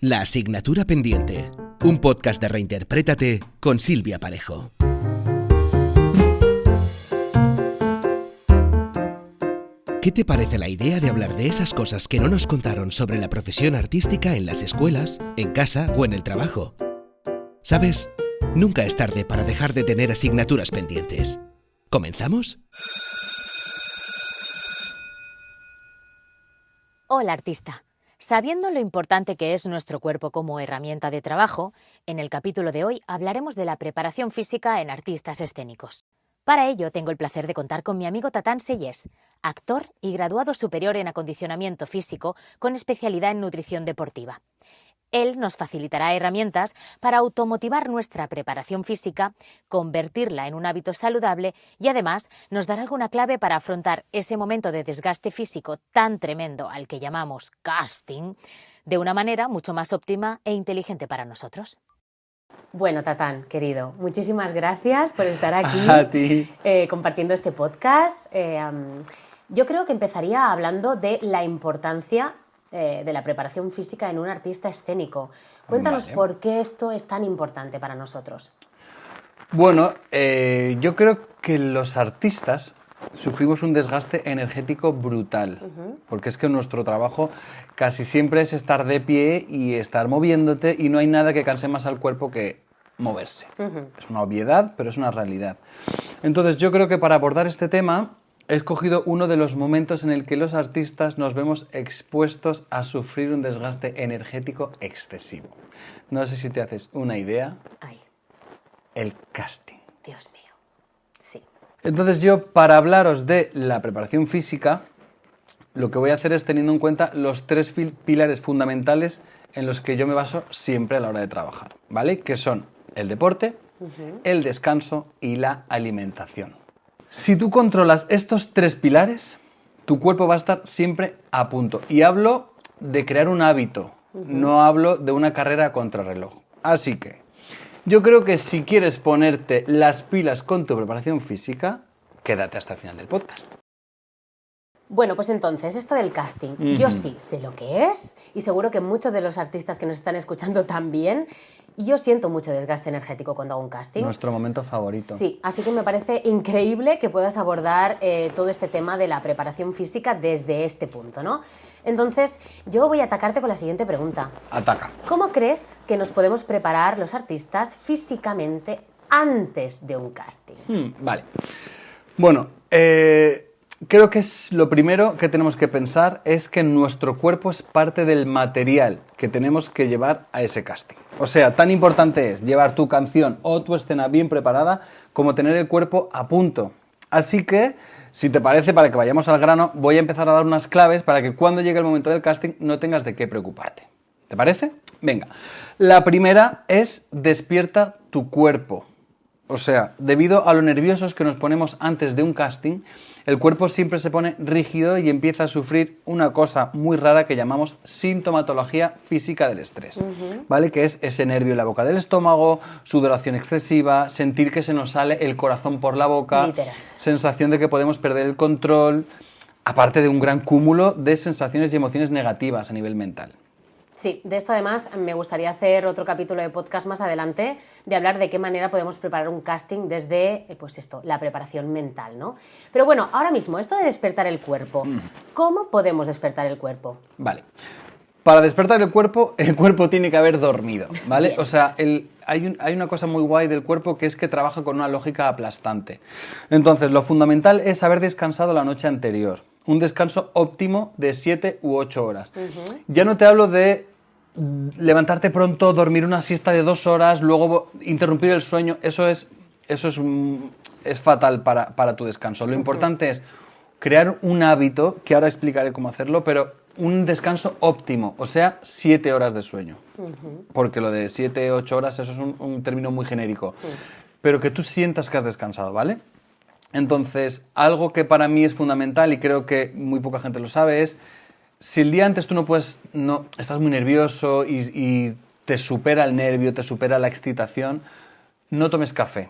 La asignatura pendiente, un podcast de Reinterprétate con Silvia Parejo. ¿Qué te parece la idea de hablar de esas cosas que no nos contaron sobre la profesión artística en las escuelas, en casa o en el trabajo? ¿Sabes? Nunca es tarde para dejar de tener asignaturas pendientes. ¿Comenzamos? Hola, artista. Sabiendo lo importante que es nuestro cuerpo como herramienta de trabajo, en el capítulo de hoy hablaremos de la preparación física en artistas escénicos. Para ello tengo el placer de contar con mi amigo Tatán Seyés, actor y graduado superior en acondicionamiento físico con especialidad en nutrición deportiva. Él nos facilitará herramientas para automotivar nuestra preparación física, convertirla en un hábito saludable y además nos dará alguna clave para afrontar ese momento de desgaste físico tan tremendo al que llamamos casting de una manera mucho más óptima e inteligente para nosotros. Bueno, Tatán, querido, muchísimas gracias por estar aquí A ti. Compartiendo este podcast. Yo creo que empezaría hablando de la importancia de la preparación física en un artista escénico. Cuéntanos por qué esto es tan importante para nosotros. Bueno, yo creo que los artistas sufrimos un desgaste energético brutal, porque es que nuestro trabajo casi siempre es estar de pie y estar moviéndote y no hay nada que canse más al cuerpo que moverse. Es una obviedad, pero es una realidad. Entonces yo creo que para abordar este tema he escogido uno de los momentos en el que los artistas nos vemos expuestos a sufrir un desgaste energético excesivo. No sé si te haces una idea. Ay. El casting. Dios mío. Sí. Entonces yo, para hablaros de la preparación física, lo que voy a hacer es teniendo en cuenta los tres pilares fundamentales en los que yo me baso siempre a la hora de trabajar, ¿vale? Que son el deporte, el descanso y la alimentación. Si tú controlas estos tres pilares, tu cuerpo va a estar siempre a punto. Y hablo de crear un hábito, no hablo de una carrera a contrarreloj. Así que yo creo que si quieres ponerte las pilas con tu preparación física, quédate hasta el final del podcast. Bueno, pues entonces, esto del casting, yo sí sé lo que es y seguro que muchos de los artistas que nos están escuchando también. Yo siento mucho desgaste energético cuando hago un casting. Nuestro momento favorito. Sí, así que me parece increíble que puedas abordar todo este tema de la preparación física desde este punto, ¿no? Entonces, yo voy a atacarte con la siguiente pregunta. Ataca. ¿Cómo crees que nos podemos preparar los artistas físicamente antes de un casting? Vale. Bueno, creo que es lo primero que tenemos que pensar es que nuestro cuerpo es parte del material que tenemos que llevar a ese casting. O sea, tan importante es llevar tu canción o tu escena bien preparada como tener el cuerpo a punto. Así que, si te parece, para que vayamos al grano, voy a empezar a dar unas claves para que cuando llegue el momento del casting no tengas de qué preocuparte. ¿Te parece? Venga. La primera es despierta tu cuerpo. O sea, debido a lo nerviosos que nos ponemos antes de un casting, el cuerpo siempre se pone rígido y empieza a sufrir una cosa muy rara que llamamos sintomatología física del estrés, ¿vale? Que es ese nervio en la boca del estómago, sudoración excesiva, sentir que se nos sale el corazón por la boca, Literal. sensación de que podemos perder el control, aparte de un gran cúmulo de sensaciones y emociones negativas a nivel mental. Sí, de esto además me gustaría hacer otro capítulo de podcast más adelante de hablar de qué manera podemos preparar un casting desde, pues esto, la preparación mental, ¿no? Pero bueno, ahora mismo, esto de despertar el cuerpo, ¿cómo podemos despertar el cuerpo? Vale. Para despertar el cuerpo tiene que haber dormido, ¿vale? Bien. O sea, hay una cosa muy guay del cuerpo que es que trabaja con una lógica aplastante. Entonces, lo fundamental es haber descansado la noche anterior. Un descanso óptimo de 7 u 8 horas. Ya no te hablo de levantarte pronto, dormir una siesta de 2 horas, luego interrumpir el sueño. Eso es fatal para tu descanso. Lo importante es crear un hábito, que ahora explicaré cómo hacerlo, pero un descanso óptimo, o sea, 7 horas de sueño. Porque lo de 7, 8 horas, eso es un término muy genérico. Pero que tú sientas que has descansado, ¿vale? Entonces, algo que para mí es fundamental y creo que muy poca gente lo sabe es, si el día antes tú estás muy nervioso y te supera el nervio, te supera la excitación, no tomes café,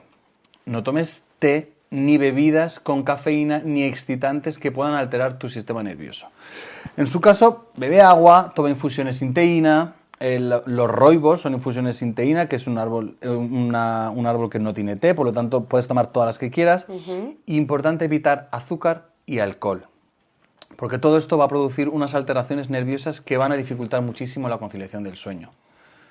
no tomes té ni bebidas con cafeína ni excitantes que puedan alterar tu sistema nervioso. En su caso, bebe agua, toma infusiones sin teína, Los roibos son infusiones sin teína, que es un árbol, un árbol que no tiene té, por lo tanto puedes tomar todas las que quieras. Importante evitar azúcar y alcohol, porque todo esto va a producir unas alteraciones nerviosas que van a dificultar muchísimo la conciliación del sueño.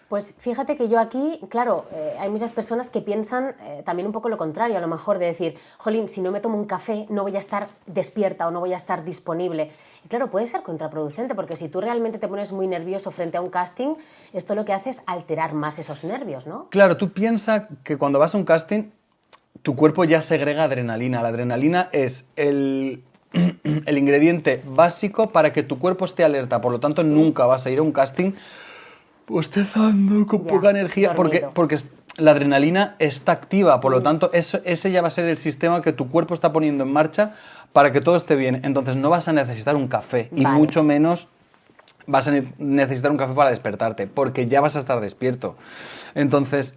Pues fíjate que yo aquí, claro, hay muchas personas que piensan también un poco lo contrario, a lo mejor de decir, jolín, si no me tomo un café no voy a estar despierta o no voy a estar disponible. Y claro, puede ser contraproducente porque si tú realmente te pones muy nervioso frente a un casting, esto lo que hace es alterar más esos nervios, ¿no? Claro, tú piensas que cuando vas a un casting, tu cuerpo ya segrega adrenalina. La adrenalina es el ingrediente básico para que tu cuerpo esté alerta, por lo tanto nunca vas a ir a un casting bostezando, con poca energía, porque la adrenalina está activa, por lo tanto, ese ya va a ser el sistema que tu cuerpo está poniendo en marcha para que todo esté bien. Entonces no vas a necesitar un café, y mucho menos vas a necesitar un café para despertarte, porque ya vas a estar despierto. Entonces,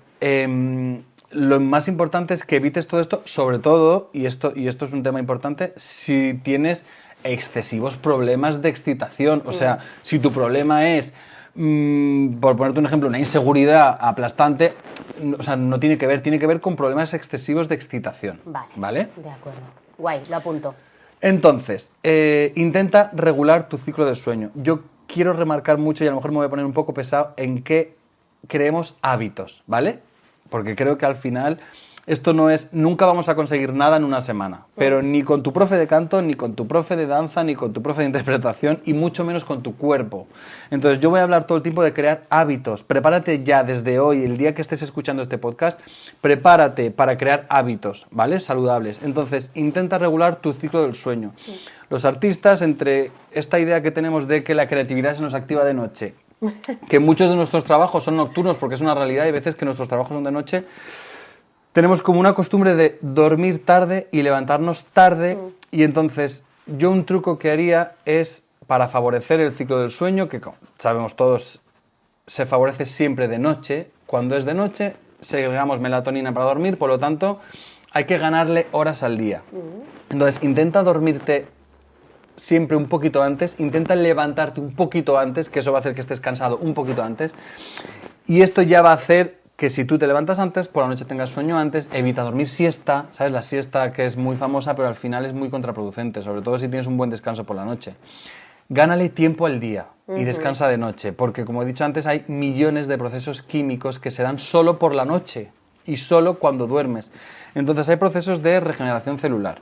lo más importante es que evites todo esto, sobre todo, y esto es un tema importante, si tienes excesivos problemas de excitación. O sea, si tu problema es... por ponerte un ejemplo, una inseguridad aplastante, o sea, no tiene que ver con problemas excesivos de excitación. ¿Vale? De acuerdo. Guay, lo apunto. Entonces, intenta regular tu ciclo de sueño. Yo quiero remarcar mucho, y a lo mejor me voy a poner un poco pesado, en que creemos hábitos, ¿vale? Porque creo que al final esto no es... Nunca vamos a conseguir nada en una semana, pero ni con tu profe de canto, ni con tu profe de danza, ni con tu profe de interpretación, y mucho menos con tu cuerpo. Entonces yo voy a hablar todo el tiempo de crear hábitos. Prepárate ya desde hoy, el día que estés escuchando este podcast, prepárate para crear hábitos, ¿vale? Saludables. Entonces intenta regular tu ciclo del sueño. Los artistas, entre esta idea que tenemos de que la creatividad se nos activa de noche, que muchos de nuestros trabajos son nocturnos, porque es una realidad, y veces que nuestros trabajos son de noche, tenemos como una costumbre de dormir tarde y levantarnos tarde, y entonces yo un truco que haría es, para favorecer el ciclo del sueño, que como sabemos todos, se favorece siempre de noche. Cuando es de noche, segregamos melatonina para dormir, por lo tanto, hay que ganarle horas al día. Entonces, intenta dormirte siempre un poquito antes, intenta levantarte un poquito antes, que eso va a hacer que estés cansado un poquito antes, y esto ya va a hacer que si tú te levantas antes, por la noche tengas sueño antes. Evita dormir siesta, ¿sabes? La siesta, que es muy famosa, pero al final es muy contraproducente, sobre todo si tienes un buen descanso por la noche. Gánale tiempo al día y descansa de noche, porque como he dicho antes, hay millones de procesos químicos que se dan solo por la noche y solo cuando duermes. Entonces hay procesos de regeneración celular,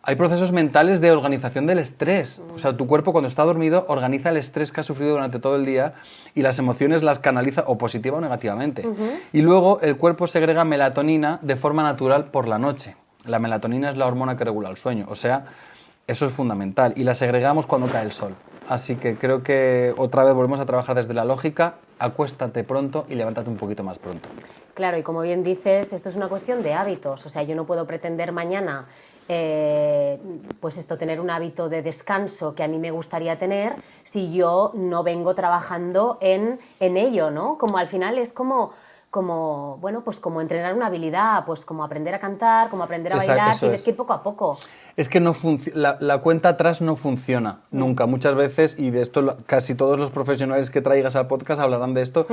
hay procesos mentales de organización del estrés. O sea, tu cuerpo cuando está dormido organiza el estrés que ha sufrido durante todo el día y las emociones las canaliza o positiva o negativamente. Y luego el cuerpo segrega melatonina de forma natural por la noche. La melatonina es la hormona que regula el sueño. O sea, eso es fundamental. Y la segregamos cuando cae el sol. Así que creo que otra vez volvemos a trabajar desde la lógica. Acuéstate pronto y levántate un poquito más pronto. Claro, y como bien dices, esto es una cuestión de hábitos. O sea, yo no puedo pretender mañana pues esto, tener un hábito de descanso que a mí me gustaría tener si yo no vengo trabajando en ello, ¿no? Como al final es como bueno, pues como entrenar una habilidad, pues como aprender a cantar, como aprender a bailar, tienes que ir poco a poco. Es que no la cuenta atrás no funciona nunca. Muchas veces, y de esto casi todos los profesionales que traigas al podcast hablarán de esto,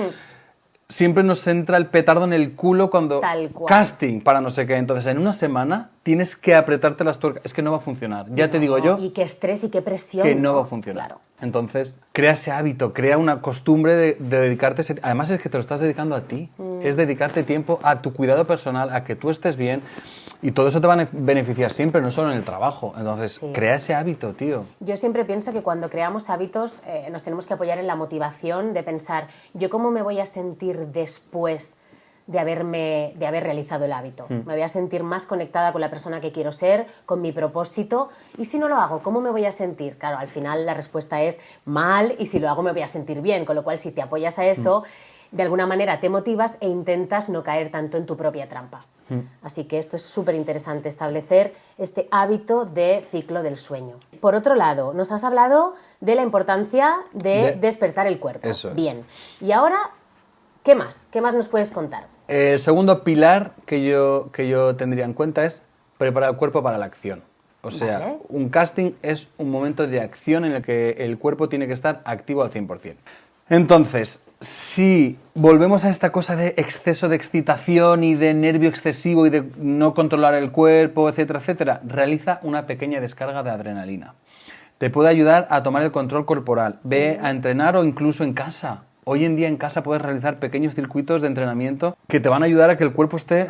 siempre nos entra el petardo en el culo cuando casting para no sé qué. Entonces, en una semana tienes que apretarte las tuercas. Es que no va a funcionar. Ya te digo yo. Y qué estrés y qué presión. Que no va a funcionar. Claro. Entonces, crea ese hábito, crea una costumbre de dedicarte... Además, es que te lo estás dedicando a ti. Es dedicarte tiempo a tu cuidado personal, a que tú estés bien. Y todo eso te va a beneficiar siempre, no solo en el trabajo. Entonces, crea ese hábito, tío. Yo siempre pienso que cuando creamos hábitos nos tenemos que apoyar en la motivación de pensar, ¿yo cómo me voy a sentir después de haber realizado el hábito? Me voy a sentir más conectada con la persona que quiero ser, con mi propósito. Y si no lo hago, ¿cómo me voy a sentir? Claro, al final la respuesta es mal, y si lo hago me voy a sentir bien. Con lo cual, si te apoyas a eso, de alguna manera te motivas e intentas no caer tanto en tu propia trampa. Así que esto es súper interesante, establecer este hábito de ciclo del sueño. Por otro lado, nos has hablado de la importancia de despertar el cuerpo. Eso es. Bien. Y ahora, ¿qué más? ¿Qué más nos puedes contar? El segundo pilar que yo tendría en cuenta es preparar el cuerpo para la acción. O sea, un casting es un momento de acción en el que el cuerpo tiene que estar activo al 100%. Entonces, si volvemos a esta cosa de exceso de excitación y de nervio excesivo y de no controlar el cuerpo, etcétera, etcétera, realiza una pequeña descarga de adrenalina. Te puede ayudar a tomar el control corporal. Ve a entrenar o incluso en casa. Hoy en día en casa puedes realizar pequeños circuitos de entrenamiento que te van a ayudar a que el cuerpo esté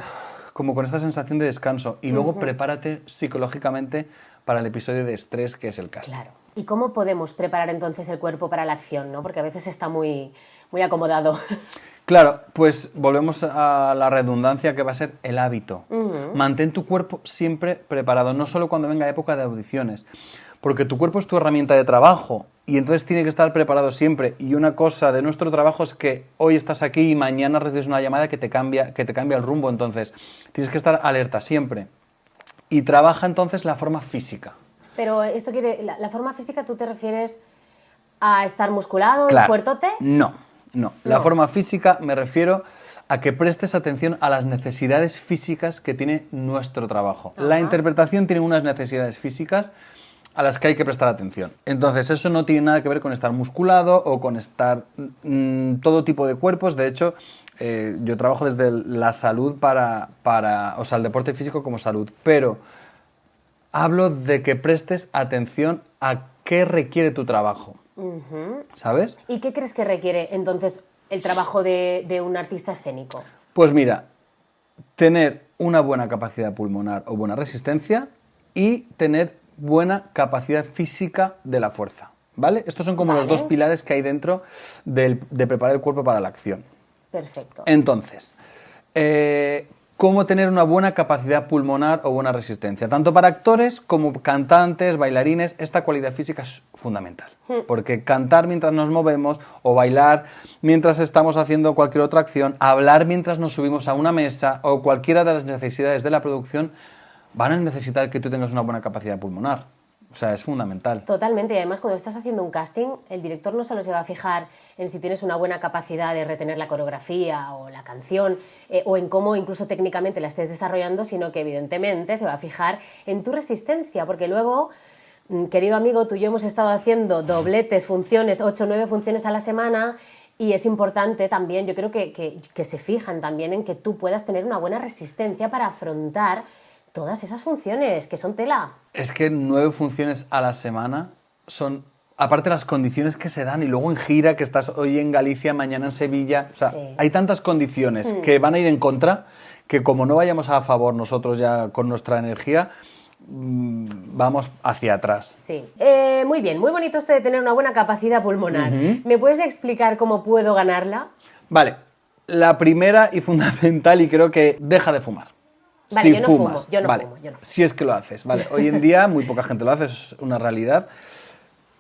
como con esta sensación de descanso. Y luego prepárate psicológicamente para el episodio de estrés que es el casting. Claro. ¿Y cómo podemos preparar entonces el cuerpo para la acción, ¿no? Porque a veces está muy acomodado. Claro, pues volvemos a la redundancia que va a ser el hábito. Mantén tu cuerpo siempre preparado, no solo cuando venga época de audiciones, porque tu cuerpo es tu herramienta de trabajo y entonces tiene que estar preparado siempre. Y una cosa de nuestro trabajo es que hoy estás aquí y mañana recibes una llamada que te cambia el rumbo, entonces tienes que estar alerta siempre. Y trabaja entonces la forma física. Pero esto quiere... La forma física, ¿tú te refieres a estar musculado y Claro. fuertote? No. La No. forma física me refiero a que prestes atención a las necesidades físicas que tiene nuestro trabajo. Ajá. La interpretación tiene unas necesidades físicas a las que hay que prestar atención. Entonces, eso no tiene nada que ver con estar musculado o con estar todo tipo de cuerpos. De hecho, yo trabajo desde la salud o sea, el deporte físico como salud, pero hablo de que prestes atención a qué requiere tu trabajo. ¿Sabes? ¿Y qué crees que requiere entonces el trabajo de un artista escénico? Pues mira, tener una buena capacidad pulmonar o buena resistencia y tener buena capacidad física de la fuerza, ¿vale? Estos son como los dos pilares que hay dentro de preparar el cuerpo para la acción. Perfecto. Entonces, ¿cómo tener una buena capacidad pulmonar o buena resistencia? Tanto para actores como cantantes, bailarines, esta cualidad física es fundamental. Porque cantar mientras nos movemos o bailar mientras estamos haciendo cualquier otra acción, hablar mientras nos subimos a una mesa o cualquiera de las necesidades de la producción van a necesitar que tú tengas una buena capacidad pulmonar. O sea, es fundamental. Totalmente, y además cuando estás haciendo un casting, el director no solo se va a fijar en si tienes una buena capacidad de retener la coreografía o la canción, o en cómo incluso técnicamente la estés desarrollando, sino que evidentemente se va a fijar en tu resistencia, porque luego, querido amigo, tú y yo hemos estado haciendo dobletes, funciones, 8 o 9 funciones a la semana, y es importante también, yo creo que se fijan también en que tú puedas tener una buena resistencia para afrontar todas esas funciones, que son tela. Es que 9 funciones a la semana son, aparte las condiciones que se dan, y luego en gira, que estás hoy en Galicia, mañana en Sevilla, o sea, Sí. hay tantas condiciones que van a ir en contra, que como no vayamos a favor nosotros ya con nuestra energía, vamos hacia atrás. Sí. Muy bien, muy bonito esto de tener una buena capacidad pulmonar. ¿Me puedes explicar cómo puedo ganarla? Vale, la primera y fundamental, y creo que deja de fumar. Vale, Si yo no fumas, fumo, yo no vale, fumo, yo no fumo. Si es que lo haces, vale. Hoy en día muy poca gente lo hace, es una realidad.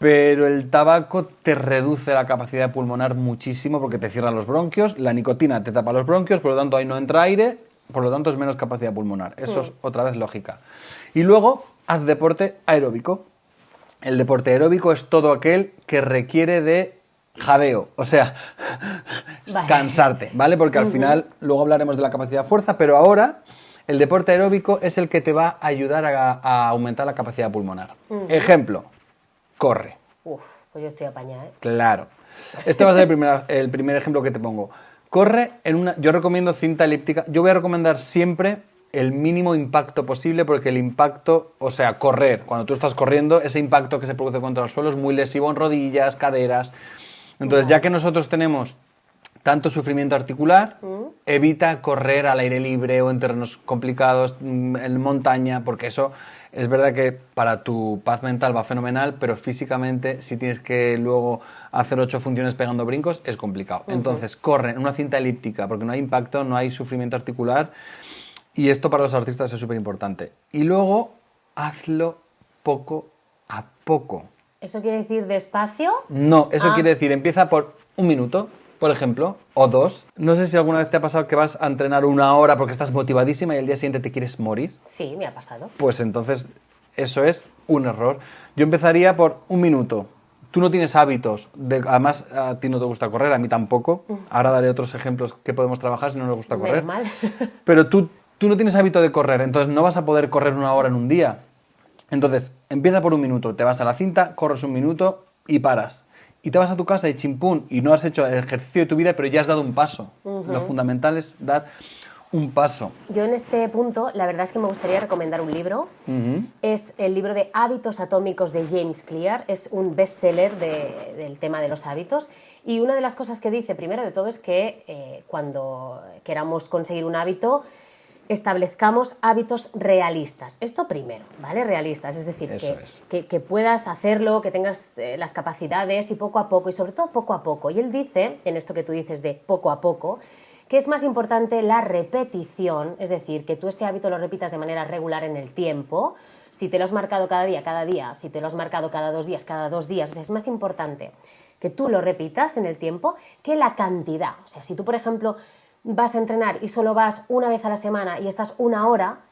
Pero el tabaco te reduce la capacidad pulmonar muchísimo porque te cierran los bronquios, la nicotina te tapa los bronquios, por lo tanto ahí no entra aire, por lo tanto es menos capacidad pulmonar. Eso es otra vez lógica. Y luego haz deporte aeróbico. El deporte aeróbico es todo aquel que requiere de jadeo, o sea, Vale. cansarte, ¿vale? Porque al final luego hablaremos de la capacidad de fuerza, pero ahora el deporte aeróbico es el que te va a ayudar a aumentar la capacidad pulmonar. Ejemplo, corre. Uf, pues yo estoy apañada, ¿eh? Claro. Este va a ser el primer ejemplo que te pongo. Corre yo recomiendo cinta elíptica. Yo voy a recomendar siempre el mínimo impacto posible porque el impacto, o sea, correr, cuando tú estás corriendo, ese impacto que se produce contra el suelo es muy lesivo en rodillas, caderas. Entonces, ya que nosotros tenemos tanto sufrimiento articular, evita correr al aire libre o en terrenos complicados, en montaña, porque eso es verdad que para tu paz mental va fenomenal, pero físicamente si tienes que luego hacer 8 funciones pegando brincos es complicado. Entonces corre en una cinta elíptica porque no hay impacto, no hay sufrimiento articular y esto para los artistas es súper importante. Y luego hazlo poco a poco. ¿Eso quiere decir despacio? No, eso quiere decir empieza por 1 minuto, por ejemplo, o 2. No sé si alguna vez te ha pasado que vas a entrenar 1 hora porque estás motivadísima y el día siguiente te quieres morir. Sí, me ha pasado. Pues entonces eso es un error. Yo empezaría por 1 minuto. Tú no tienes hábitos, además a ti no te gusta correr, a mí tampoco. Ahora daré otros ejemplos que podemos trabajar si no nos gusta correr. Menos mal. Pero tú no tienes hábito de correr, entonces no vas a poder correr 1 hora en un día. Entonces empieza por 1 minuto, te vas a la cinta, corres 1 minuto y paras. y te vas a tu casa y chimpún, y no has hecho el ejercicio de tu vida, pero ya has dado un paso. Lo fundamental es dar un paso. Yo en este punto, la verdad es que me gustaría recomendar un libro. Es el libro de Hábitos Atómicos de James Clear. Es un bestseller del tema de los hábitos. Y una de las cosas que dice, primero de todo, es que cuando queramos conseguir un hábito, establezcamos hábitos realistas. Esto primero, ¿vale? Realistas, es decir, que puedas hacerlo, que tengas las capacidades y poco a poco, y sobre todo poco a poco. Y él dice, en esto que tú dices de poco a poco, que es más importante la repetición, es decir, que tú ese hábito lo repitas de manera regular en el tiempo. Si te lo has marcado cada día, si te lo has marcado cada 2 días, cada 2 días, o sea, es más importante que tú lo repitas en el tiempo que la cantidad. O sea, si tú, por ejemplo, vas a entrenar y solo vas una vez a la semana y estás 1 hora,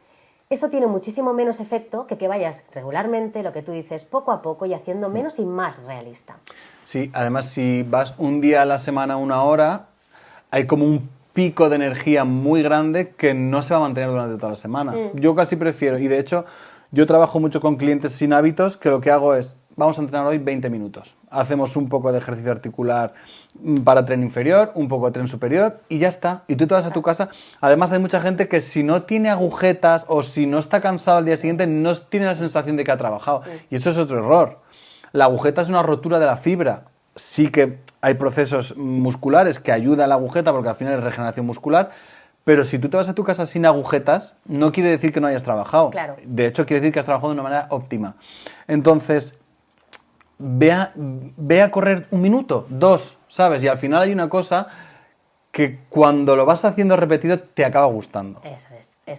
eso tiene muchísimo menos efecto que vayas regularmente, lo que tú dices, poco a poco y haciendo menos y más realista. Sí, además si vas un día a la semana 1 hora, hay como un pico de energía muy grande que no se va a mantener durante toda la semana. Yo casi prefiero, y de hecho yo trabajo mucho con clientes sin hábitos, que lo que hago es, vamos a entrenar hoy 20 minutos. Hacemos un poco de ejercicio articular para tren inferior, un poco de tren superior y ya está. Y tú te vas a tu casa. Además hay mucha gente que si no tiene agujetas o si no está cansado al día siguiente no tiene la sensación de que ha trabajado. Y eso es otro error. La agujeta es una rotura de la fibra. Sí que hay procesos musculares que ayudan a la agujeta porque al final es regeneración muscular, pero si tú te vas a tu casa sin agujetas, no quiere decir que no hayas trabajado. Claro. De hecho, quiere decir que has trabajado de una manera óptima. Entonces, ve a correr 1 minuto, 2, ¿sabes? Y al final hay una cosa que cuando lo vas haciendo repetido te acaba gustando. Eso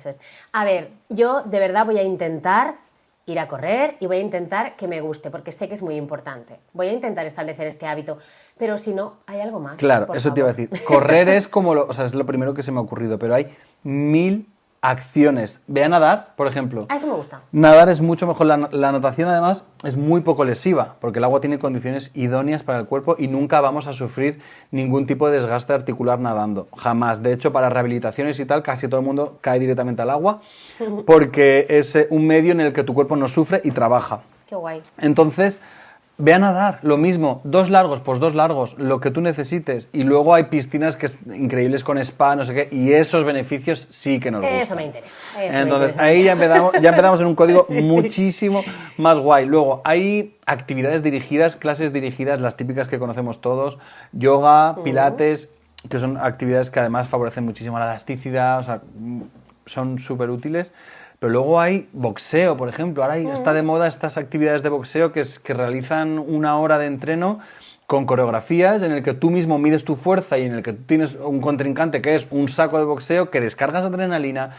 es. A ver, yo de verdad voy a intentar ir a correr y voy a intentar que me guste, porque sé que es muy importante. Voy a intentar establecer este hábito, pero si no, hay algo más. Claro, por eso favor. te iba a decir. Correr es como es lo primero que se me ha ocurrido, pero hay 1000 acciones. Ve a nadar, por ejemplo. A eso me gusta. Nadar es mucho mejor. La natación, además, es muy poco lesiva, porque el agua tiene condiciones idóneas para el cuerpo y nunca vamos a sufrir ningún tipo de desgaste articular nadando. Jamás. De hecho, para rehabilitaciones y tal, casi todo el mundo cae directamente al agua, porque es un medio en el que tu cuerpo no sufre y trabaja. Qué guay. Entonces, ve a nadar, lo mismo, 2 largos, pues 2 largos, lo que tú necesites. Y luego hay piscinas que es increíbles con spa, no sé qué, y esos beneficios sí que nos gustan. Eso me interesa. Entonces, ahí ya empezamos en un código Sí, sí. muchísimo más guay. Luego, hay actividades dirigidas, clases dirigidas, las típicas que conocemos todos, yoga, pilates, que son actividades que además favorecen muchísimo la elasticidad, o sea, son súper útiles. Pero luego hay boxeo, por ejemplo. Ahora está de moda estas actividades de boxeo que realizan 1 hora de entreno con coreografías en el que tú mismo mides tu fuerza y en el que tú tienes un contrincante que es un saco de boxeo, que descargas adrenalina,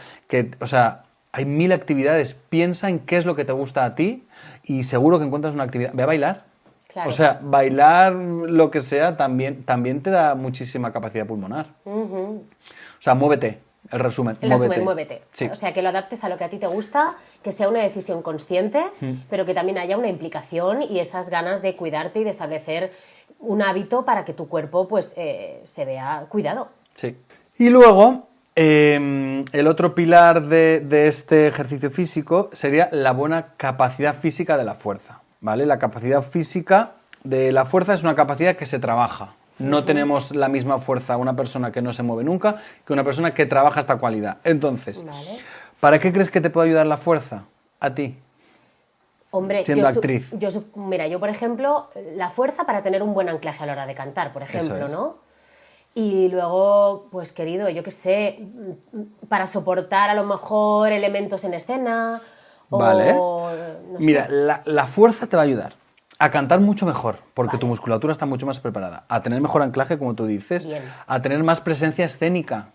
o sea, hay 1000 actividades. Piensa en qué es lo que te gusta a ti y seguro que encuentras una actividad. Ve a bailar. Claro. O sea, bailar lo que sea también te da muchísima capacidad pulmonar. O sea, muévete. El resumen, muévete. Sí. O sea, que lo adaptes a lo que a ti te gusta, que sea una decisión consciente, pero que también haya una implicación y esas ganas de cuidarte y de establecer un hábito para que tu cuerpo pues, se vea cuidado. Sí. Y luego, el otro pilar de este ejercicio físico sería la buena capacidad física de la fuerza, ¿vale? La capacidad física de la fuerza es una capacidad que se trabaja. No tenemos la misma fuerza una persona que no se mueve nunca que una persona que trabaja esta cualidad. Entonces, Vale. ¿para qué crees que te puede ayudar la fuerza? A ti. Hombre, Siendo actriz. Mira, yo por ejemplo, la fuerza para tener un buen anclaje a la hora de cantar, por ejemplo, Eso es. ¿no? Y luego, pues querido, yo qué sé, para soportar a lo mejor elementos en escena Vale. o no sé. Mira, la fuerza te va a ayudar a cantar mucho mejor, porque tu musculatura está mucho más preparada, a tener mejor anclaje, como tú dices, Bien. a tener más presencia escénica.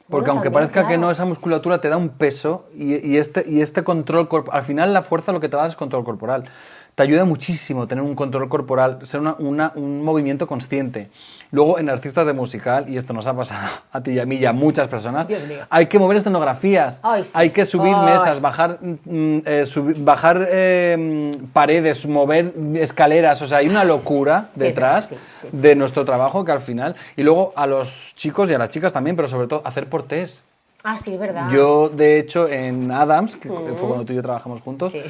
Porque Bueno, aunque también, parezca que claro. no, esa musculatura te da un peso y este control corporal. Al final la fuerza lo que te va a dar es control corporal. Te ayuda muchísimo tener un control corporal, ser un movimiento consciente. Luego, en artistas de musical, y esto nos ha pasado a ti y a mí y a muchas personas, Dios mío. hay que mover escenografías, Ay, sí. hay que subir Ay. mesas, bajar paredes, mover escaleras. O sea, hay una locura Sí, detrás sí. de nuestro trabajo que al final... Y luego a los chicos y a las chicas también, pero sobre todo hacer portés. Ah, sí, es verdad. Yo, de hecho, en Adams, que fue cuando tú y yo trabajamos juntos, Sí.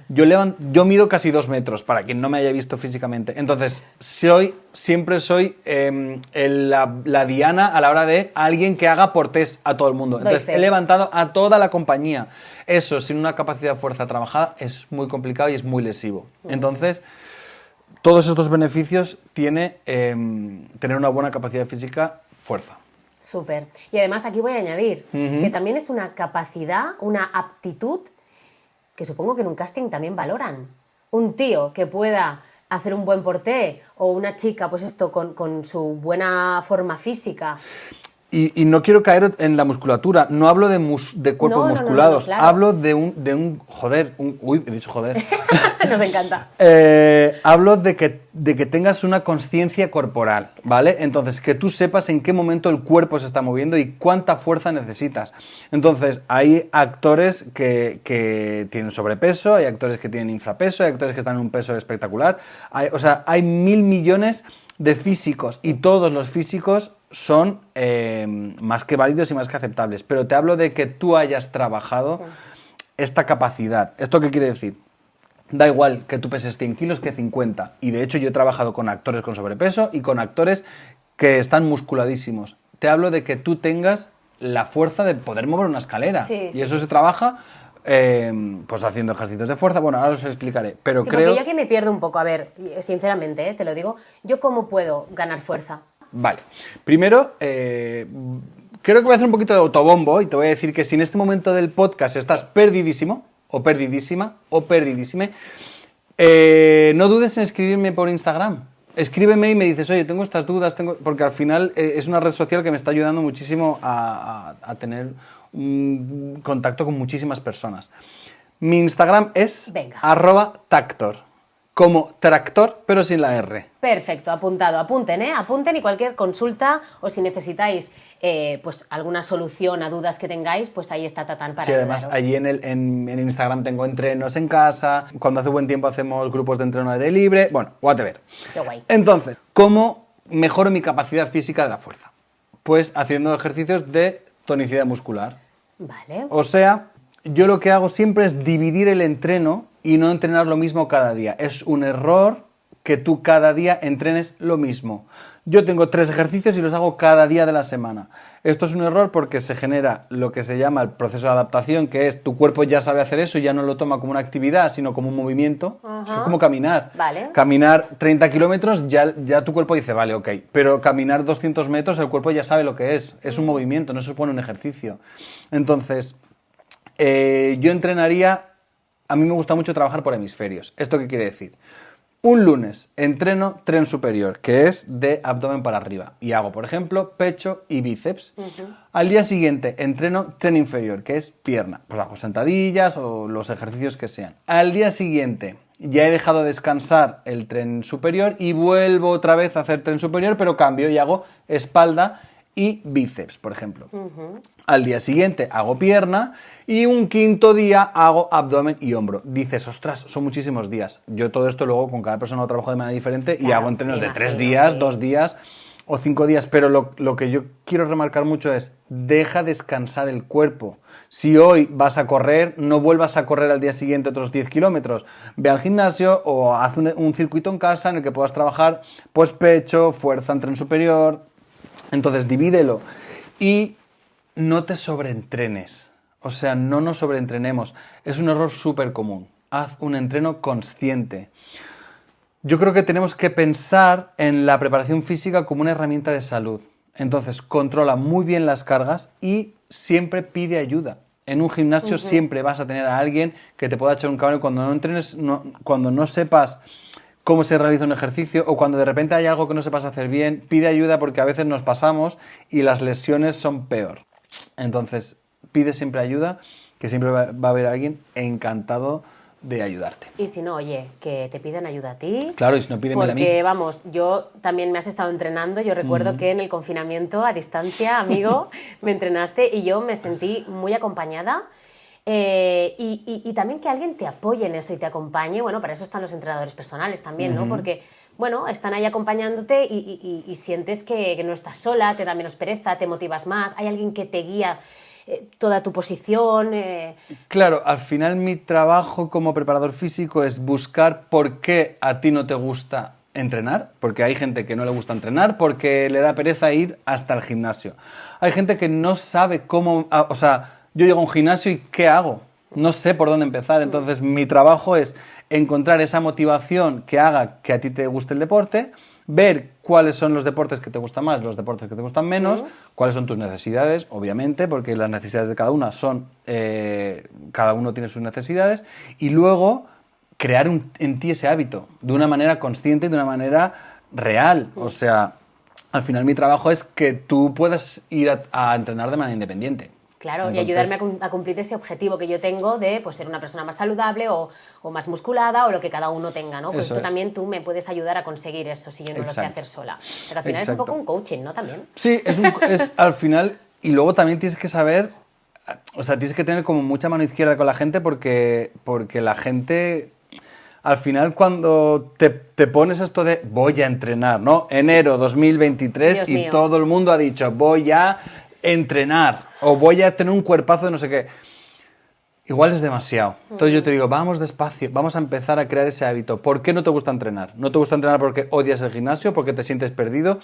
yo mido casi 2 metros, para quien no me haya visto físicamente. Entonces, siempre soy la diana a la hora de alguien que haga portés a todo el mundo. Entonces, fe. he levantado a toda la compañía. Eso, sin una capacidad de fuerza trabajada, es muy complicado y es muy lesivo. Entonces, todos estos beneficios tiene tener una buena capacidad física, fuerza. Súper. Y además aquí voy a añadir que también es una capacidad, una aptitud que supongo que en un casting también valoran. Un tío que pueda hacer un buen porté o una chica, pues esto, con su buena forma física. Y no quiero caer en la musculatura, no hablo de cuerpos No, musculados, claro. hablo de un uy, he dicho joder. Nos encanta. Hablo de que tengas una conciencia corporal, ¿vale? Entonces, que tú sepas en qué momento el cuerpo se está moviendo y cuánta fuerza necesitas. Entonces, hay actores que tienen sobrepeso, hay actores que tienen infrapeso, hay actores que están en un peso espectacular. Hay 1.000 millones de físicos y todos los físicos son más que válidos y más que aceptables. Pero te hablo de que tú hayas trabajado esta capacidad. ¿Esto qué quiere decir? Da igual que tú peses 100 kilos que 50. Y de hecho yo he trabajado con actores con sobrepeso y con actores que están musculadísimos. Te hablo de que tú tengas la fuerza de poder mover una escalera. Sí, sí. Y eso se trabaja pues haciendo ejercicios de fuerza. Bueno, ahora os lo explicaré. Pero Sí, creo... porque yo aquí me pierdo un poco. A ver, sinceramente, te lo digo, ¿yo cómo puedo ganar fuerza? Vale. Primero, creo que voy a hacer un poquito de autobombo y te voy a decir que si en este momento del podcast estás perdidísimo, o perdidísima, o perdidísime, no dudes en escribirme por Instagram. Escríbeme y me dices, oye, tengo estas dudas, porque al final es una red social que me está ayudando muchísimo a tener un contacto con muchísimas personas. Mi Instagram es Venga. @tactor. Como tractor, pero sin la R. Perfecto, apuntado. Apunten, ¿eh? Apunten y cualquier consulta o si necesitáis pues alguna solución a dudas que tengáis, pues ahí está Tatán para Sí, además ayudaros. allí en Instagram tengo entrenos en casa, cuando hace buen tiempo hacemos grupos de entreno al aire libre, bueno, whatever. Qué guay. Entonces, ¿cómo mejoro mi capacidad física de la fuerza? Pues haciendo ejercicios de tonicidad muscular. Vale. O sea, yo lo que hago siempre es dividir el entreno y no entrenar lo mismo cada día. Es un error que tú cada día entrenes lo mismo. Yo tengo 3 ejercicios y los hago cada día de la semana. Esto es un error porque se genera lo que se llama el proceso de adaptación, que es tu cuerpo ya sabe hacer eso y ya no lo toma como una actividad, sino como un movimiento. Es como caminar. Vale. Caminar 30 kilómetros, ya tu cuerpo dice, vale, ok. Pero caminar 200 metros, el cuerpo ya sabe lo que es. Es un movimiento, no se supone un ejercicio. Entonces, yo entrenaría... A mí me gusta mucho trabajar por hemisferios. ¿Esto qué quiere decir? Un lunes entreno tren superior, que es de abdomen para arriba. Y hago, por ejemplo, pecho y bíceps. Al día siguiente entreno tren inferior, que es pierna. Pues hago sentadillas o los ejercicios que sean. Al día siguiente ya he dejado descansar el tren superior y vuelvo otra vez a hacer tren superior, pero cambio y hago espalda y bíceps, por ejemplo. Al día siguiente hago pierna y un quinto día hago abdomen y hombro. Dices, ostras, son muchísimos días. Yo todo esto luego con cada persona lo trabajo de manera diferente y Claro, hago entrenos de 3 imagino, días, sí. 2 días o 5 días. Pero lo que yo quiero remarcar mucho es, deja descansar el cuerpo. Si hoy vas a correr, no vuelvas a correr al día siguiente otros 10 kilómetros. Ve al gimnasio o haz un circuito en casa en el que puedas trabajar pues pecho, fuerza en tren superior. Entonces divídelo y no te sobreentrenes, o sea, no nos sobreentrenemos. Es un error súper común. Haz un entreno consciente. Yo creo que tenemos que pensar en la preparación física como una herramienta de salud. Entonces, controla muy bien las cargas y siempre pide ayuda. En un gimnasio siempre vas a tener a alguien que te pueda echar un cable cuando no entrenes, cuando no sepas cómo se realiza un ejercicio o cuando de repente hay algo que no sepas hacer bien, pide ayuda porque a veces nos pasamos y las lesiones son peor. Entonces, pide siempre ayuda, que siempre va a haber alguien encantado de ayudarte. Y si no, oye, que te pidan ayuda a ti. Claro, y si no, pídemela a mí. Porque, vamos, yo también me has estado entrenando. Yo recuerdo que en el confinamiento, a distancia, amigo, me entrenaste y yo me sentí muy acompañada. Y también que alguien te apoye en eso y te acompañe. Bueno, para eso están los entrenadores personales también, ¿no? Porque, bueno, están ahí acompañándote y sientes que no estás sola, te da menos pereza, te motivas más, hay alguien que te guía toda tu posición. Claro, al final mi trabajo como preparador físico es buscar por qué a ti no te gusta entrenar, porque hay gente que no le gusta entrenar porque le da pereza ir hasta el gimnasio. Hay gente que no sabe cómo, o sea, yo llego a un gimnasio y ¿qué hago? No sé por dónde empezar, entonces mi trabajo es encontrar esa motivación que haga que a ti te guste el deporte, ver cuáles son los deportes que te gustan más, los deportes que te gustan menos, cuáles son tus necesidades, obviamente, porque las necesidades de cada una son, cada uno tiene sus necesidades, y luego crear en ti ese hábito de una manera consciente y de una manera real. O sea, al final mi trabajo es que tú puedas ir a entrenar de manera independiente. Claro, Entonces, y ayudarme a cumplir ese objetivo que yo tengo de pues, ser una persona más saludable o más musculada o lo que cada uno tenga, ¿no? Pues tú me puedes ayudar a conseguir eso si yo no lo sé hacer sola. Pero al final es un poco un coaching, ¿no? También. Sí, es al final, y luego también tienes que saber, o sea, tienes que tener como mucha mano izquierda con la gente porque la gente, al final cuando te pones esto de voy a entrenar, ¿no? Enero 2023 Dios y mío. todo el mundo ha dicho voy a entrenar o voy a tener un cuerpazo de no sé qué. Igual es demasiado. Entonces yo te digo, vamos despacio, vamos a empezar a crear ese hábito. ¿Por qué no te gusta entrenar? ¿No te gusta entrenar porque odias el gimnasio, porque te sientes perdido?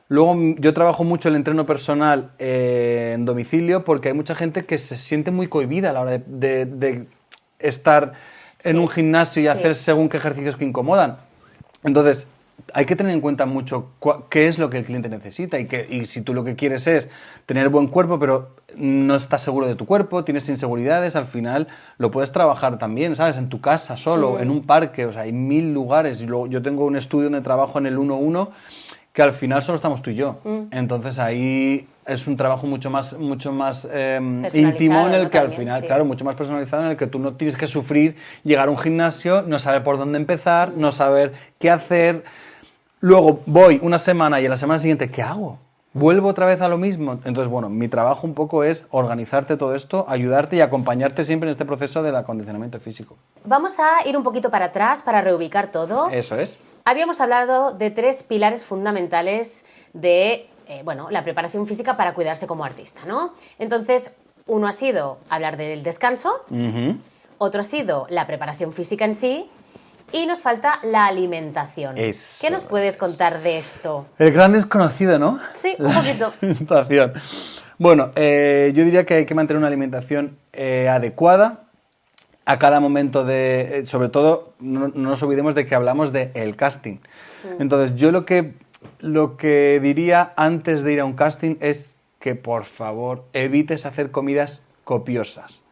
Luego yo trabajo mucho el entreno personal en domicilio porque hay mucha gente que se siente muy cohibida a la hora de estar en un gimnasio y hacer según qué ejercicios que incomodan. Entonces, hay que tener en cuenta mucho qué es lo que el cliente necesita y si tú lo que quieres es tener buen cuerpo, pero no estás seguro de tu cuerpo, tienes inseguridades, al final lo puedes trabajar también, ¿sabes? En tu casa solo, en un parque, o sea, hay 1000 lugares. Y luego, yo tengo un estudio donde trabajo en el 1-1 que al final solo estamos tú y yo. Entonces ahí es un trabajo mucho más íntimo en el que al También, final, sí. claro, mucho más personalizado en el que tú no tienes que sufrir llegar a un gimnasio, no saber por dónde empezar, no saber qué hacer. Luego voy una semana y a la semana siguiente, ¿qué hago? ¿Vuelvo otra vez a lo mismo? Entonces, bueno, mi trabajo un poco es organizarte todo esto, ayudarte y acompañarte siempre en este proceso del acondicionamiento físico. Vamos a ir un poquito para atrás para reubicar todo. Eso es. Habíamos hablado de 3 pilares fundamentales de la preparación física para cuidarse como artista, ¿no? Entonces, uno ha sido hablar del descanso, otro ha sido la preparación física en sí, y nos falta la alimentación. Eso ¿Qué nos puedes contar de esto? El gran desconocido, ¿no? Sí, un poquito. La alimentación. Bueno, yo diría que hay que mantener una alimentación adecuada a cada momento sobre todo, no nos olvidemos de que hablamos del casting. Entonces, yo lo que diría antes de ir a un casting es que, por favor, evites hacer comidas copiosas.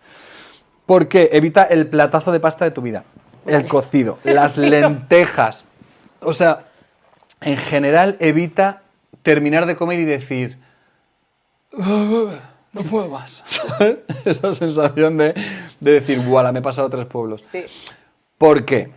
¿Por qué? Evita el platazo de pasta de tu vida. El cocido, las lentejas. O sea, en general evita terminar de comer y decir no puedo más. Esa sensación de decir, ¡buah! Me he pasado 3 pueblos. Sí. ¿Por qué?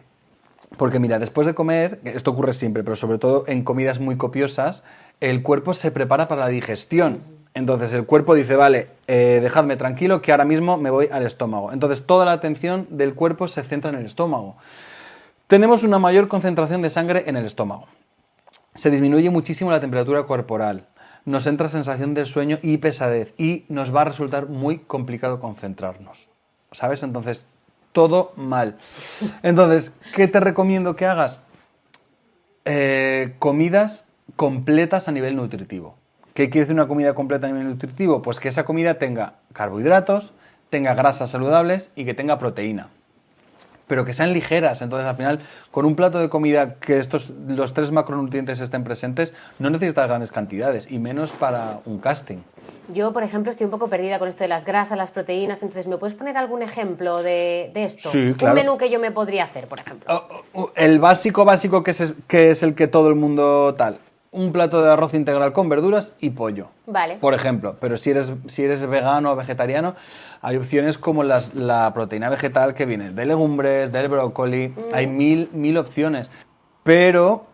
Porque mira, después de comer, esto ocurre siempre, pero sobre todo en comidas muy copiosas, el cuerpo se prepara para la digestión. Entonces el cuerpo dice, vale, dejadme tranquilo que ahora mismo me voy al estómago. Entonces toda la atención del cuerpo se centra en el estómago. Tenemos una mayor concentración de sangre en el estómago. Se disminuye muchísimo la temperatura corporal. Nos entra sensación de sueño y pesadez y nos va a resultar muy complicado concentrarnos. ¿Sabes? Entonces, todo mal. Entonces, ¿qué te recomiendo que hagas? Comidas completas a nivel nutritivo. ¿Qué quiere decir una comida completa a nivel nutritivo? Pues que esa comida tenga carbohidratos, tenga grasas saludables y que tenga proteína. Pero que sean ligeras. Entonces, al final, con un plato de comida que los 3 macronutrientes estén presentes, no necesitas grandes cantidades, y menos para un casting. Yo, por ejemplo, estoy un poco perdida con esto de las grasas, las proteínas. Entonces, ¿me puedes poner algún ejemplo de esto? Sí, claro. Un menú que yo me podría hacer, por ejemplo. El básico que es el que todo el mundo tal. Un plato de arroz integral con verduras y pollo. Vale. Por ejemplo. Pero si eres vegano o vegetariano, hay opciones como la proteína vegetal que viene de legumbres, del brócoli. Hay mil opciones. Pero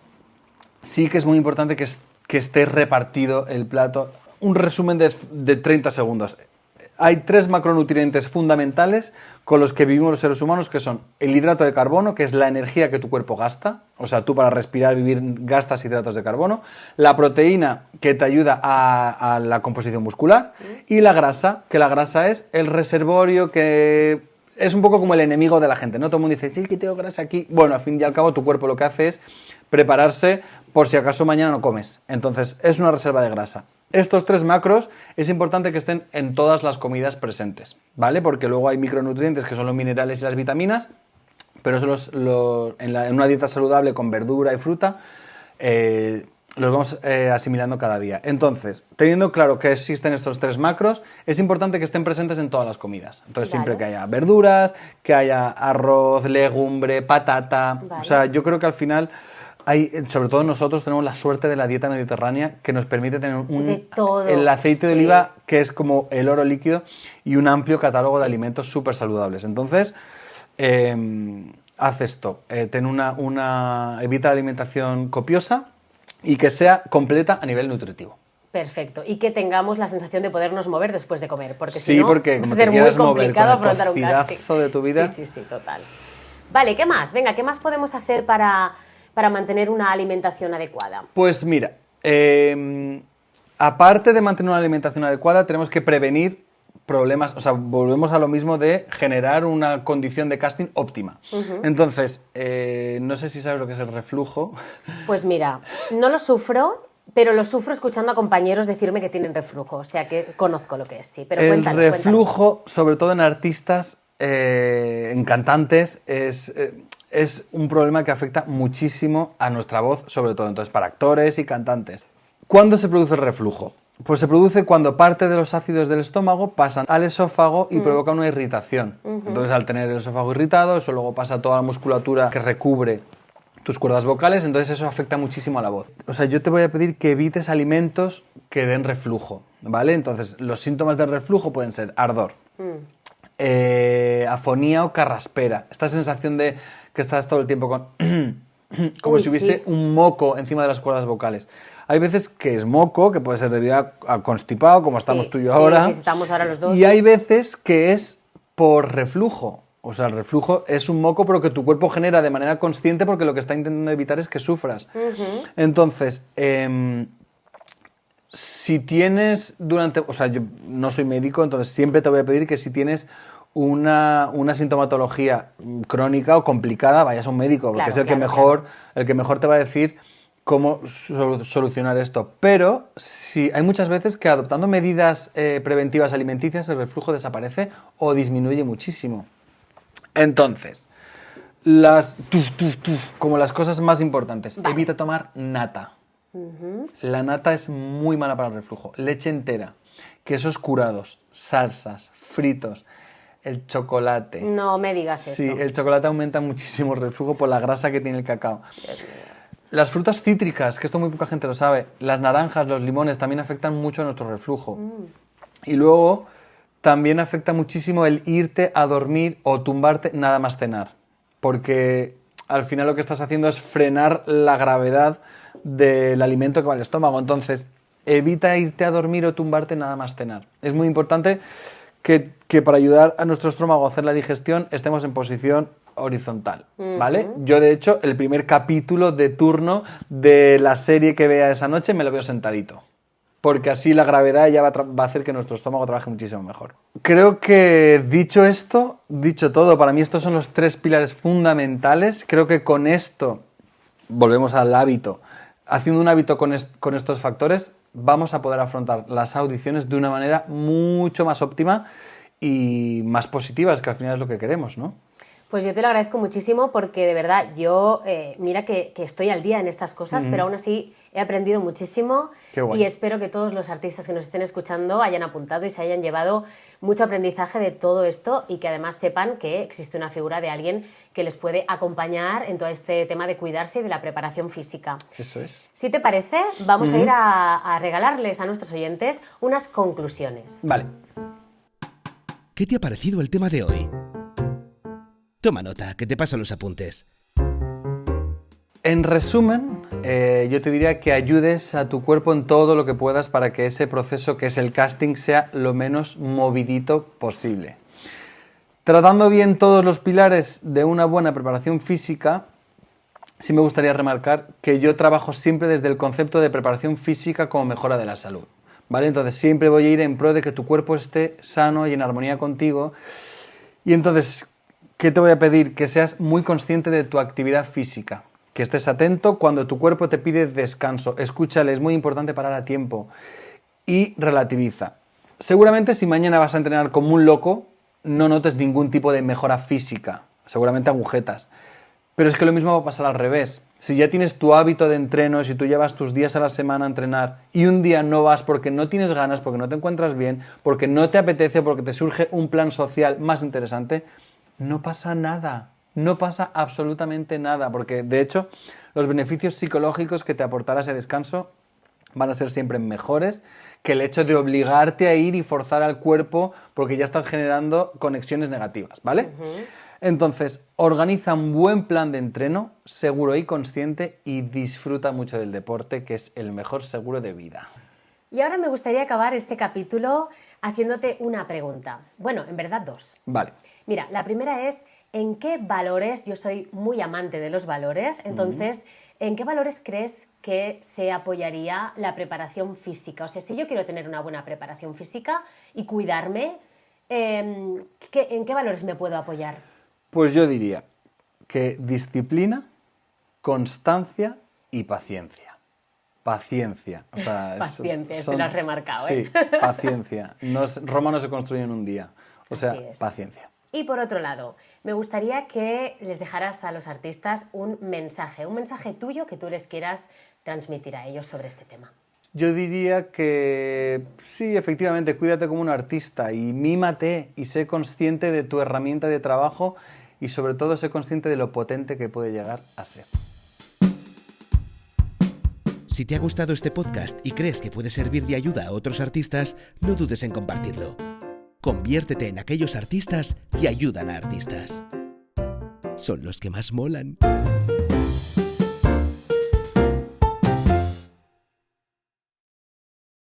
sí que es muy importante que esté repartido el plato. Un resumen de 30 segundos. hay 3 macronutrientes fundamentales con los que vivimos los seres humanos, que son el hidrato de carbono, que es la energía que tu cuerpo gasta, o sea, tú para respirar, vivir, gastas hidratos de carbono, la proteína, que te ayuda a la composición muscular, y la grasa, que la grasa es el reservorio que es un poco como el enemigo de la gente, ¿no? Todo el mundo dice, sí, que tengo grasa aquí. Bueno, al fin y al cabo, tu cuerpo lo que hace es prepararse por si acaso mañana no comes. Entonces, es una reserva de grasa. Estos 3 macros es importante que estén en todas las comidas presentes, ¿vale? Porque luego hay micronutrientes que son los minerales y las vitaminas, pero eso en una dieta saludable con verdura y fruta los vamos asimilando cada día. Entonces, teniendo claro que existen estos 3 macros, es importante que estén presentes en todas las comidas. Entonces, Vale. siempre que haya verduras, que haya arroz, legumbre, patata. Vale. O sea, yo creo que al final sobre todo nosotros tenemos la suerte de la dieta mediterránea que nos permite tener De todo, el aceite de sí. oliva, que es como el oro líquido, y un amplio catálogo de alimentos súper saludables. Entonces, haz esto, evita la alimentación copiosa y que sea completa a nivel nutritivo. Perfecto. Y que tengamos la sensación de podernos mover después de comer, porque Sí, si no, porque va como a te ser muy quieras mover complicado con el afrontar un casting. cocidazo de tu vida. Sí, total. Vale, ¿qué más? Venga, ¿qué más podemos hacer para mantener una alimentación adecuada? Pues mira, aparte de mantener una alimentación adecuada, tenemos que prevenir problemas, o sea, volvemos a lo mismo de generar una condición de casting óptima. Entonces, no sé si sabes lo que es el reflujo. Pues mira, no lo sufro, pero lo sufro escuchando a compañeros decirme que tienen reflujo, o sea que conozco lo que es, sí, pero El cuéntalo. reflujo, sobre todo en artistas, en cantantes, es un problema que afecta muchísimo a nuestra voz, sobre todo, entonces, para actores y cantantes. ¿Cuándo se produce el reflujo? Pues se produce cuando parte de los ácidos del estómago pasan al esófago y provoca una irritación. Entonces, al tener el esófago irritado, eso luego pasa a toda la musculatura que recubre tus cuerdas vocales, entonces eso afecta muchísimo a la voz. O sea, yo te voy a pedir que evites alimentos que den reflujo, ¿vale? Entonces, los síntomas del reflujo pueden ser ardor, afonía o carraspera, esta sensación de que estás todo el tiempo con como si hubiese un moco encima de las cuerdas vocales. Hay veces que es moco, que puede ser debido a constipado, como estamos tú y yo ahora. Sí, estamos ahora los dos. Y hay veces que es por reflujo. O sea, el reflujo es un moco, pero que tu cuerpo genera de manera consciente porque lo que está intentando evitar es que sufras. Entonces, si tienes o sea, yo no soy médico, entonces siempre te voy a pedir que si tienes una sintomatología crónica o complicada, vayas a un médico, porque es el que mejor te va a decir cómo solucionar esto. Pero hay muchas veces que adoptando medidas preventivas alimenticias el reflujo desaparece o disminuye muchísimo. Entonces, como las cosas más importantes, vale. Evita tomar nata. La nata es muy mala para el reflujo. Leche entera, quesos curados, salsas, fritos, el chocolate. No me digas eso. Sí, el chocolate aumenta muchísimo el reflujo por la grasa que tiene el cacao. Las frutas cítricas, que esto muy poca gente lo sabe, las naranjas, los limones también afectan mucho a nuestro reflujo. Y luego también afecta muchísimo el irte a dormir o tumbarte nada más cenar, porque al final lo que estás haciendo es frenar la gravedad del alimento que va al estómago. Entonces, evita irte a dormir o tumbarte nada más cenar. Es muy importante que para ayudar a nuestro estómago a hacer la digestión estemos en posición horizontal, ¿vale? Yo, de hecho, el primer capítulo de turno de la serie que vea esa noche me lo veo sentadito, porque así la gravedad ya va a hacer que nuestro estómago trabaje muchísimo mejor. Creo que dicho todo, para mí estos son los 3 pilares fundamentales. Creo que con esto, volvemos al hábito, haciendo un hábito con estos factores, vamos a poder afrontar las audiciones de una manera mucho más óptima y más positiva, que al final es lo que queremos, ¿no? Pues yo te lo agradezco muchísimo porque de verdad yo, mira que estoy al día en estas cosas, pero aún así he aprendido muchísimo. Qué guay. Y espero que todos los artistas que nos estén escuchando hayan apuntado y se hayan llevado mucho aprendizaje de todo esto y que además sepan que existe una figura de alguien que les puede acompañar en todo este tema de cuidarse y de la preparación física. Eso es. Si te parece, vamos a ir a regalarles a nuestros oyentes unas conclusiones. Vale. ¿Qué te ha parecido el tema de hoy? Toma nota, que te paso los apuntes. en resumen, yo te diría que ayudes a tu cuerpo en todo lo que puedas para que ese proceso que es el casting sea lo menos movidito posible. Tratando bien todos los pilares de una buena preparación física, sí me gustaría remarcar que yo trabajo siempre desde el concepto de preparación física como mejora de la salud, ¿vale? Entonces siempre voy a ir en pro de que tu cuerpo esté sano y en armonía contigo. Y entonces, ¿qué te voy a pedir? Que seas muy consciente de tu actividad física, que estés atento cuando tu cuerpo te pide descanso. Escúchale, es muy importante parar a tiempo y relativiza. Seguramente si mañana vas a entrenar como un loco, no notes ningún tipo de mejora física, seguramente agujetas. Pero es que lo mismo va a pasar al revés. Si ya tienes tu hábito de entreno, si tú llevas tus días a la semana a entrenar y un día no vas porque no tienes ganas, porque no te encuentras bien, porque no te apetece, porque te surge un plan social más interesante, no pasa nada. No pasa absolutamente nada, porque de hecho los beneficios psicológicos que te aportará ese descanso van a ser siempre mejores que el hecho de obligarte a ir y forzar al cuerpo porque ya estás generando conexiones negativas, ¿vale? Entonces, organiza un buen plan de entreno, seguro y consciente, y disfruta mucho del deporte, que es el mejor seguro de vida. Y ahora me gustaría acabar este capítulo haciéndote una pregunta. Bueno, en verdad dos. Vale. Mira, la primera es, ¿en qué valores? Yo soy muy amante de los valores, entonces, ¿en qué valores crees que se apoyaría la preparación física? O sea, si yo quiero tener una buena preparación física y cuidarme, ¿en qué valores me puedo apoyar? Pues yo diría que disciplina, constancia y paciencia. Paciencia. O sea, paciencia, te lo has remarcado, ¿eh? Sí, paciencia. Roma no se construye en un día. O sea, paciencia. Y por otro lado, me gustaría que les dejaras a los artistas un mensaje tuyo que tú les quieras transmitir a ellos sobre este tema. Yo diría que sí, efectivamente, cuídate como un artista y mímate y sé consciente de tu herramienta de trabajo y sobre todo sé consciente de lo potente que puede llegar a ser. Si te ha gustado este podcast y crees que puede servir de ayuda a otros artistas, no dudes en compartirlo. Conviértete en aquellos artistas que ayudan a artistas. Son los que más molan.